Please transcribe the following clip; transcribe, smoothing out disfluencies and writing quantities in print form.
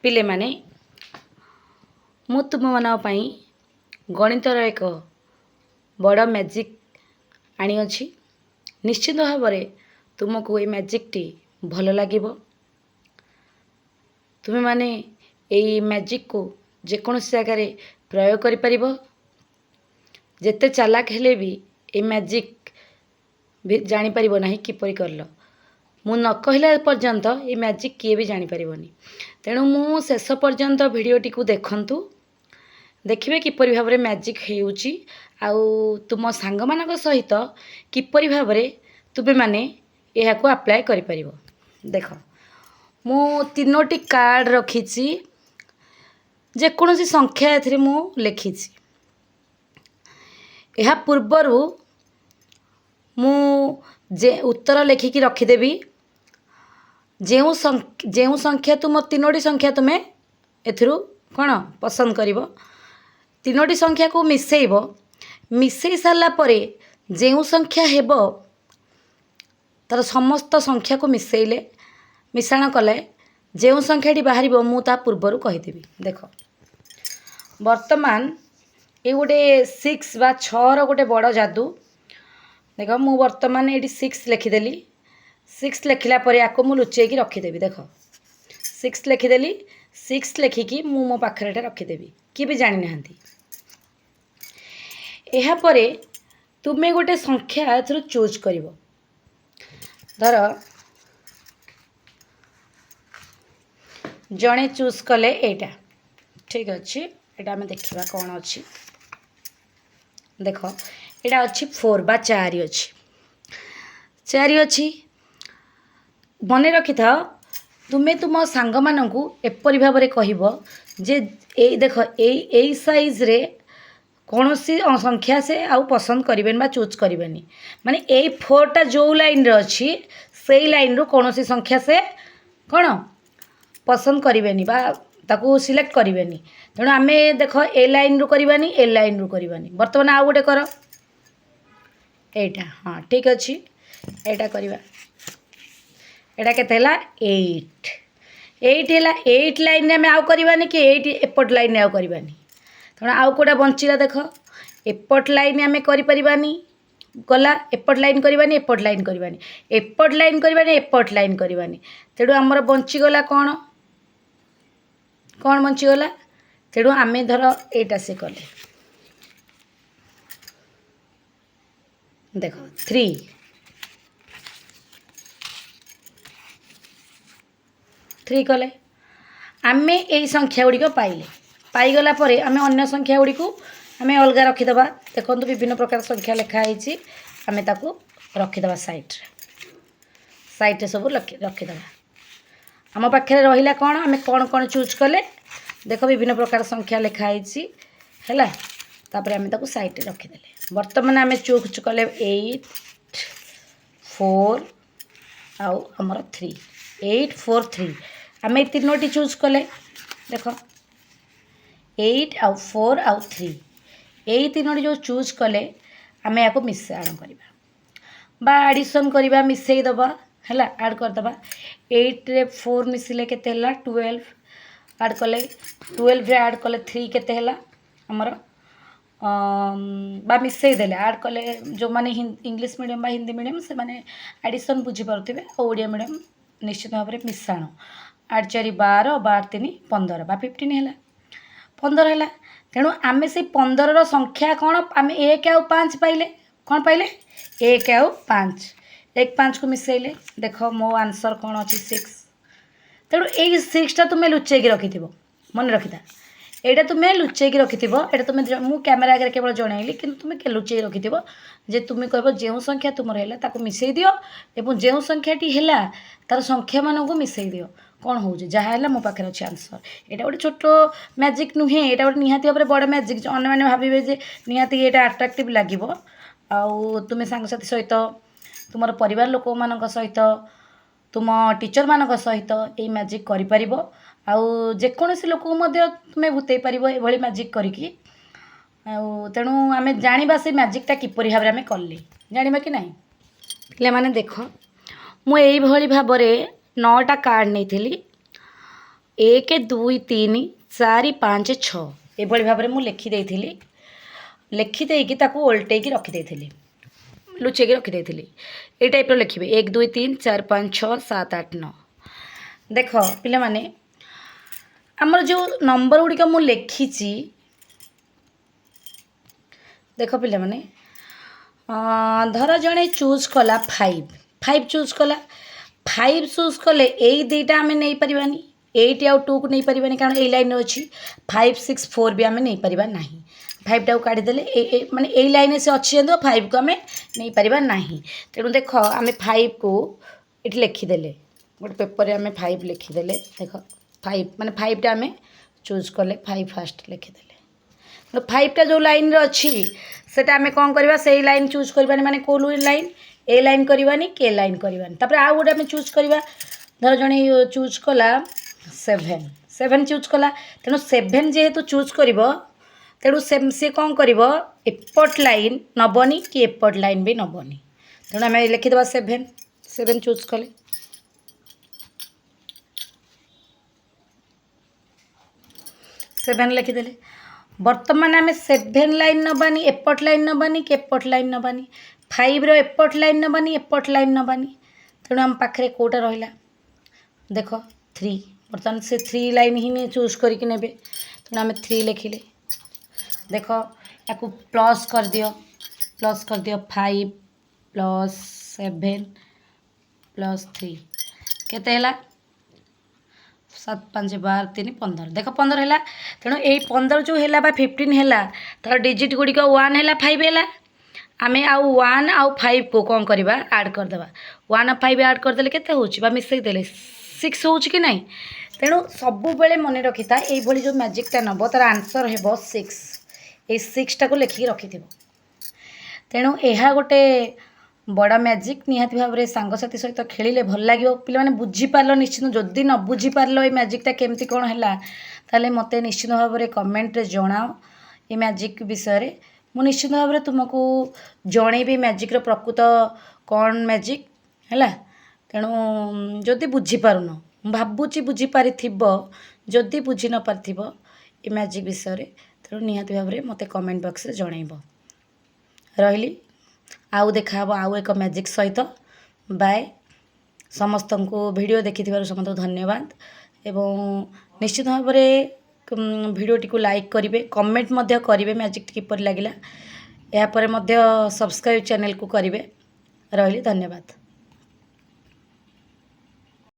पिले माने मु तुम मान गणितर एक बड़ मैजिक आनी अछि। निश्चित भाव में तुमको ये मैजिक टी भल लगे। तुम्हें माने यही मैजिक को जेकोसी जगार प्रयोग कर पारिबो। जेते चालाक हेले भी ये मैजिक भी जानी पारिबो नाही किपरि करलो। मु न कहला पर्यंत ये मैजिक किए भी जानी पारिबोनी। तेणु मु शेष पर्यंत भिडियोटी को देखंतु। देखिए किपरि भाव में मैजिक हेउची आउ तुम सांग मानक सहित किपरि भाव में तुबे माने यह को अप्लाई करि परिबो। देख मु तीनोटी कार्ड रखीची जेकोसी संख्या एथरे मु लिखीची। यह पूर्वरु मु जे उत्तर लिखिकी रखीदेवी। जो संख्या तुम तीनोटी संख्या तुम्हें एथरू कौन पसंद करिवो तीनोटी संख्या को मिसेइबो। मिसेई सारा परे जो संख्या हेबो तार समस्त संख्या को मिसेइले मिश्रण कले जो संख्याटी बाहर मु ता पूर्वर कहीदेवी। देख वर्तमान ये गोटे 6 बा 6 गोटे बड़ जादू। देख मु वर्तमान ये 6 लिखिदेली। 6 लिखला पर या मु लुचेकी रखीदेवी। देख 6 लिखिदेली। 6 लिखिकी मु मो पाखरे रखीदेवी कि भी जानी नाहंती। एहा परे तुमे गोटे संख्या एथरो चूज करिवो। धर जणे चूज कले एटा ठीक अच्छे। एटा हमें देखिबा कौन अच्छी। देख एटा अच्छी 4 बा 4 अच्छी 4 अच्छी। मन रखि था तुम्हें तुम सांग मानकु एपरि भाव में कहबो जे ए देख ए साइज रे कौन सी संख्या से आउ पसंद करें बा चूज करें। माने ए 4टा जो लाइन रे अच्छी से लाइन रो कौन सी संख्या से कौन पसंद करें बा ताकू सिलेक्ट करें। तेणु आम देख ए लाइन रू करवानी ए लाइन रू करवानी। बर्तमान आउ गोटे कर एटा हाँ ठीक अच्छी। एटा करवा एटा केते हला 8 हला 8 लाइन में आउ करवानी कि 8 एपट लाइन में आउ करवानी। तेणु आउ कोटा बंचला देख एपट लाइन आम करिपारिबानी गला एपट लाइन करवानी एपट लाइन करवानी एपट लाइन करवानी एपट लाइन करवानी। तेणु आमर बंचीगला कौन कौन बंचीगला। तेणु आम धर एटा से कले देख 3 कले आम यही संख्या गुड़िक पाइले पाईगला परे आम अन्य संख्या गुड़ी को आम अलग रखीदबा। देखो विभिन्न प्रकार संख्या लिखाई आम ताकू रखीदबा साइड सब रखीदबा। आम पाखे रहा कौन आम कौन कौन चूज कले देख विभिन्न प्रकार संख्या लिखाई है तापर आम ताकू साइड रखीदे। बर्तमान आम चूज कले 8 4 आउ आमर 3 8 4 3 आम तीनोटी चूज कले देख 8 आउ 4 आउ 3 यही तीनोटी जो चूज कले आम या मिश्रण करवा बा एडिशन करवा मिसई दबा है ऐड करदबा। 8 रे 4 मिसिले केते हला 12 ऐड कले 12 रे ऐड कले 3 केते हला हमर बा मिसई देले ऐड कले जो माने इंग्लिश मीडियम बा हिंदी मीडियम से माने एडिशन बुझी पारुथिबे। ओडिया मीडियम निश्चित भाव में मिश्रण 8 4 12 12 3 15 बा 15 हला 15 है। तेणु आम से 15 संख्या कौन आम 1 आउ 5 पाइले कौन पाइले 1 आउ 5 1 5 को मिसैले देख मो आंसर कौन अच्छी 6। तेणु यही 6टा तुम्हें लुचेक रखि मन रखिथा यहाँ तुम्हें लुचेक रखि ये तुम्हें मु कैमेरा आगे केवल जनइली कि तुम्हें लुचेक रखि जे तुम्हें कह जो संख्या तुम है मिसई दियो एवं जो संख्याटी है तार संख्या मान को मिसई दियो कौन हो जहाँ मो पाखे अच्छे आंसर। यहाँ गोटे छोट मैजिक नुहे यहाँ गोटे निहाती भाव बड़ मैजिक अन्य मैंने भावे जे निहाती ये अट्राक्टिव लगे आउ तुम्हें सांगसाथी सहित तुम परिवार लोक मान सहित तुम टीचर मान सहित ये मैजिक कर जेकोसी लोक तुम्हें भूतई पार ये मैजिक करी तेणु आम जाना से मैजिकटा किपरि भाव में कले जाना कि नहीं पे देख मुझे भाव में 9टा कार्ड नहीं 1 2 3 4 5 6 ଏଭଳି ଭାବରେ ମୁଁ ଲେଖିଦେଇଥିଲି। ଲେଖିଦେଇକି ତାକୁ ଓଲଟେଇକି ରଖିଦେଇଥିଲି, ଲୁଚେଇକି ରଖିଦେଇଥିଲି। ଏଇ ଟାଇପ୍ର ଲେଖିବେ 1 2 3 4 5 6 7 8 9। ଦେଖ ପିଲାମାନେ, ଆମର ଯେଉଁ ନମ୍ବର ଗୁଡ଼ିକ ମୁଁ ଲେଖିଛି, ଦେଖ ପିଲାମାନେ, ଧର ଜଣେ ଚୁଜ୍ କଲା 5 ଚୁଜ୍ କଲା। 5 ଚୁଜ୍ କଲେ ଏଇ ଦୁଇଟା ଆମେ ନେଇପାରିବାନି, 8 ଆଉ 2କୁ ନେଇପାରିବାନି, କାରଣ ଏଇ ଲାଇନ୍ରେ ଅଛି। 5 6 4 ବି ଆମେ ନେଇପାରିବା ନାହିଁ। 5ଟାକୁ କାଢ଼ିଦେଲେ ମାନେ ଏଇ ଲାଇନ୍ରେ ସେ ଅଛି, କିନ୍ତୁ 5କୁ ଆମେ ନେଇପାରିବା ନାହିଁ। ତେଣୁ ଦେଖ, ଆମେ 5କୁ ଏଠି ଲେଖିଦେଲେ, ଗୋଟେ ପେପରରେ ଆମେ 5 ଲେଖିଦେଲେ। ଦେଖ 5 ମାନେ 5ଟା ଆମେ ଚୁଜ୍ କଲେ, 5 ଫାଷ୍ଟ ଲେଖିଦେଲେ। 5ଟା ଯେଉଁ ଲାଇନ୍ରେ ଅଛି ସେଟା ଆମେ କ'ଣ କରିବା, ସେଇ ଲାଇନ୍ ଚୁଜ୍ କରିବାନି। ମାନେ କେଉଁ ଲାଇନ୍, ଏ ଲାଇନ୍ କରିବାନି କି ଏ ଲାଇନ୍ କରିବାନି। ତାପରେ ଆଉ ଗୋଟେ ଆମେ ଚୁଜ୍ କରିବା। ଧର ଜଣେ ଚୁଜ୍ କଲା 7 ଚୁଜ୍ କଲା, ତେଣୁ 7 ଯେହେତୁ ଚୁଜ୍ କରିବ, ତେଣୁ ସେ କ'ଣ କରିବ, ଏପଟ ଲାଇନ୍ ନେବନି କି ଏପଟ ଲାଇନ୍ ବି ନେବନି। ତେଣୁ ଆମେ ଲେଖିଦେବା 7 ଚୁଜ୍ କଲେ। ଲେଖିଦେଲେ। ବର୍ତ୍ତମାନ ଆମେ 7 ଲାଇନ୍ ନେବାନି, ଏପଟ ଲାଇନ୍ ନେବାନି କି ଏପଟ ଲାଇନ୍ ନେବାନି। 5ର ଏପଟ ଲାଇନ୍ ନେବାନି, ଏପଟ ଲାଇନ୍ ନେବାନି। ତେଣୁ ଆମ ପାଖରେ କେଉଁଟା ରହିଲା, ଦେଖ 3। ବର୍ତ୍ତମାନ ସେ 3 ଲାଇନ୍ ହିଁ ଚୁଜ୍ କରିକି ନେବେ। ତେଣୁ ଆମେ 3 ଲେଖିଲେ। ଦେଖ, ୟାକୁ ପ୍ଲସ୍ କରିଦିଅ। 5 + 7 + 3 କେତେ ହେଲା? 7 5 12 3 15। ଦେଖ 15 ହେଲା। ତେଣୁ ଏଇ 15 ଯେଉଁ ହେଲା ବା 15 ହେଲା, ତାର ଡିଜିଟ୍ ଗୁଡ଼ିକ 1 ହେଲା, 5 ହେଲା। ଆମେ ଆଉ 1 ଆଉ 5କୁ କ'ଣ କରିବା, ଆଡ଼୍ କରିଦେବା। 1 ଆଉ 5 ଆଡ଼୍ କରିଦେଲେ କେତେ ହେଉଛି, ବା ମିଶାଇ ଦେଲେ 6 ହେଉଛି କି ନାହିଁ। ତେଣୁ ସବୁବେଳେ ମନେ ରଖିଥା, ଏଇଭଳି ଯେଉଁ ମ୍ୟାଜିକ୍ଟା ନେବ ତାର ଆନ୍ସର୍ ହେବ 6। ଏଇ 6ଟାକୁ ଲେଖିକି ରଖିଥିବ। ତେଣୁ ଏହା ଗୋଟେ ବଡ଼ ମ୍ୟାଜିକ୍। ନିହାତି ଭାବରେ ସାଙ୍ଗସାଥି ସହିତ ଖେଳିଲେ ଭଲ ଲାଗିବ। ପିଲାମାନେ ବୁଝିପାରିଲ ନିଶ୍ଚିନ୍ତ। ଯଦି ନ ବୁଝିପାରିଲ ଏଇ ମ୍ୟାଜିକ୍ଟା କେମିତି କ'ଣ ହେଲା, ତାହେଲେ ମୋତେ ନିଶ୍ଚିତ ଭାବରେ କମେଣ୍ଟରେ ଜଣାଅ ଏ ମ୍ୟାଜିକ୍ ବିଷୟରେ। ମୁଁ ନିଶ୍ଚିତ ଭାବରେ ତୁମକୁ ଜଣେଇବି ମ୍ୟାଜିକ୍ର ପ୍ରକୃତ କ'ଣ ମ୍ୟାଜିକ୍ ହେଲା। ତେଣୁ ଯଦି ବୁଝିପାରୁନ, ମୁଁ ଭାବୁଛି ବୁଝିପାରିଥିବ। ଯଦି ବୁଝି ନ ପାରିଥିବ ଏ ମ୍ୟାଜିକ୍ ବିଷୟରେ, ତେଣୁ ନିହାତି ଭାବରେ ମୋତେ କମେଣ୍ଟ ବକ୍ସରେ ଜଣାଇବ। ରହିଲି, ଆଉ ଦେଖାହେବ ଆଉ ଏକ ମ୍ୟାଜିକ୍ ସହିତ। ବାଏ। ସମସ୍ତଙ୍କୁ ଭିଡ଼ିଓ ଦେଖିଥିବାରୁ ସମସ୍ତଙ୍କୁ ଧନ୍ୟବାଦ। ଏବଂ ନିଶ୍ଚିତ ଭାବରେ ଭିଡ଼ିଓଟିକୁ ଲାଇକ୍ କରିବେ, କମେଣ୍ଟ ମଧ୍ୟ କରିବେ ମ୍ୟାଜିକ୍ କିପରି ଲାଗିଲା। ଏହାପରେ ମଧ୍ୟ ସବସ୍କ୍ରାଇବ୍ ଚ୍ୟାନେଲକୁ କରିବେ। ରହିଲି, ଧନ୍ୟବାଦ।